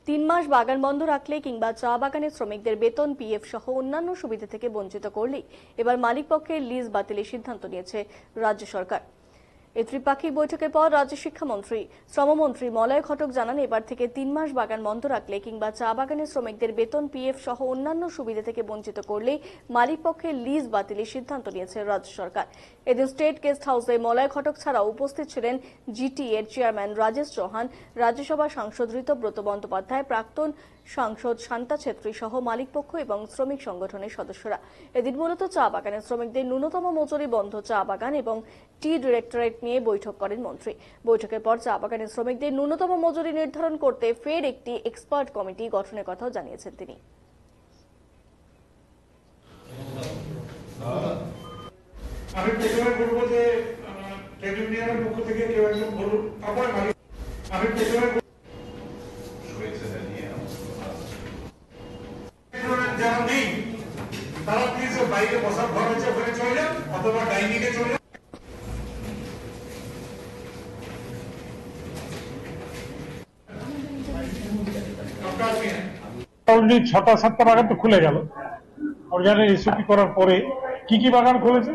3 মাস বাগান বন্ধ রাখলে কিংবা চা বাগানের শ্রমিকদের বেতন, পিএফ সহ অন্যান্য সুবিধা থেকে বঞ্চিত করলেই এবার মালিকপক্ষের লিজ বাতিলের সিদ্ধান্ত নিয়েছে রাজ্য সরকার। এই ত্রিপাক্ষিক বৈঠকের পর রাজ্য শিক্ষামন্ত্রী, শ্রমমন্ত্রী মলয় ঘটক জানান, এবার থেকে 3 মাস বাগান বন্ধ রাখলে কিংবা চা বাগানের শ্রমিকদের বেতন, পিএফ সহ অন্যান্য সুবিধা থেকে বঞ্চিত করলেই মালিকপক্ষের লিজ বাতিলের সিদ্ধান্ত নিয়েছে রাজ্য সরকার। এদিন স্টেট গেস্ট হাউসে মলয় ঘটক ছাড়াও উপস্থিত ছিলেন জিটি এর চেয়ারম্যান রাজেশ চৌহান, রাজ্যসভা সাংসদ ঋতব্রত বন্দ্যোপাধ্যায়, প্রাক্তন সাংসদ শান্তা ছেত্রী সহ মালিকপক্ষ এবং শ্রমিক সংগঠনের সদস্যরা। এদিন মূলত চা বাগানের শ্রমিকদের ন্যূনতম মজুরি বন্ধ চা বাগান এবং টি ডিরেক্টরেট নিয়ে বৈঠক করেন মন্ত্রী। বৈঠকের পর চা বাগানের শ্রমিকদের ন্যূনতম মজুরি নির্ধারণ করতে ফের একটি এক্সপার্ট কমিটি গঠনের কথাও জানিয়েছেন তিনি। আমি প্রথমে বলবো যে ট্রেড ইউনিয়নের পক্ষ থেকে কেউ একজন বলুন, তারপরে আমি প্রথমে যারা নেই তারা প্লিজ বাইরে বসার ঘর হচ্ছে ওখানে চলে যান অথবা ডাইনিং এ চলে যান। অলরেডি 6টা-7টা বাগান তো খুলে গেল। অর্গানের এসওপি করার পরে কি কি বাগান খুলেছে?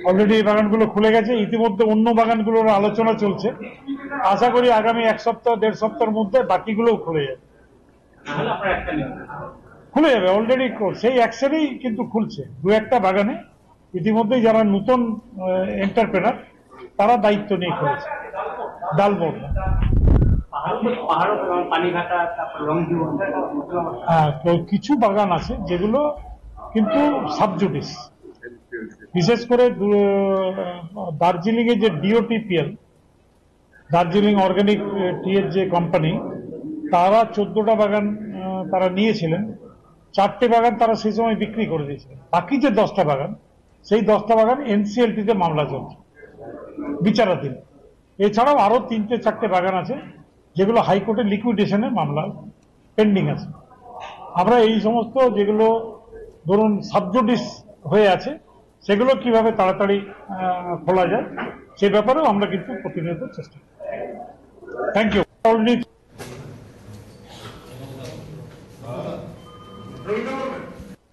অলরেডি এই বাগানগুলো খুলে গেছে। ইতিমধ্যে অন্য বাগানগুলোর আলোচনা চলছে। আশা করি আগামী 1 সপ্তাহ 1.5 সপ্তাহের মধ্যে বাকিগুলোও খুলে যাবে। খুলে যাবে, অলরেডি সেই অ্যাকশনেই কিন্তু খুলছে। 2-1টা বাগানে ইতিমধ্যেই যারা নতুন এন্টারপ্রেনার তারা দায়িত্ব নিয়ে খুলেছে। ডালমোড় কিছু বাগান আছে যেগুলো কিন্তু সাবজুডিস, বিশেষ করে দার্জিলিং এর যে ডিওটিপিএল, দার্জিলিং অর্গানিক টি এর যে কোম্পানি, তারা 14টা বাগান তারা নিয়েছিলেন। 4টে বাগান তারা সেই সময় বিক্রি করে দিয়েছিলেন। বাকি যে 10টা বাগান, সেই 10টা বাগান এনসিএলটিতে মামলা চলছে, বিচারাধীন। এছাড়াও আরো 3-4টে বাগান আছে যেগুলো হাইকোর্টে লিকুইডেশনের মামলা পেন্ডিং আছে। আমরা এই সমস্ত যেগুলো ধরুন সাবজুডিস হয়ে আছে সেগুলো কিভাবে তাড়াতাড়ি খোলা যায় সে ব্যাপারেও আমরা কিন্তু প্রতিনিয়ত চেষ্টা করি। Thank you.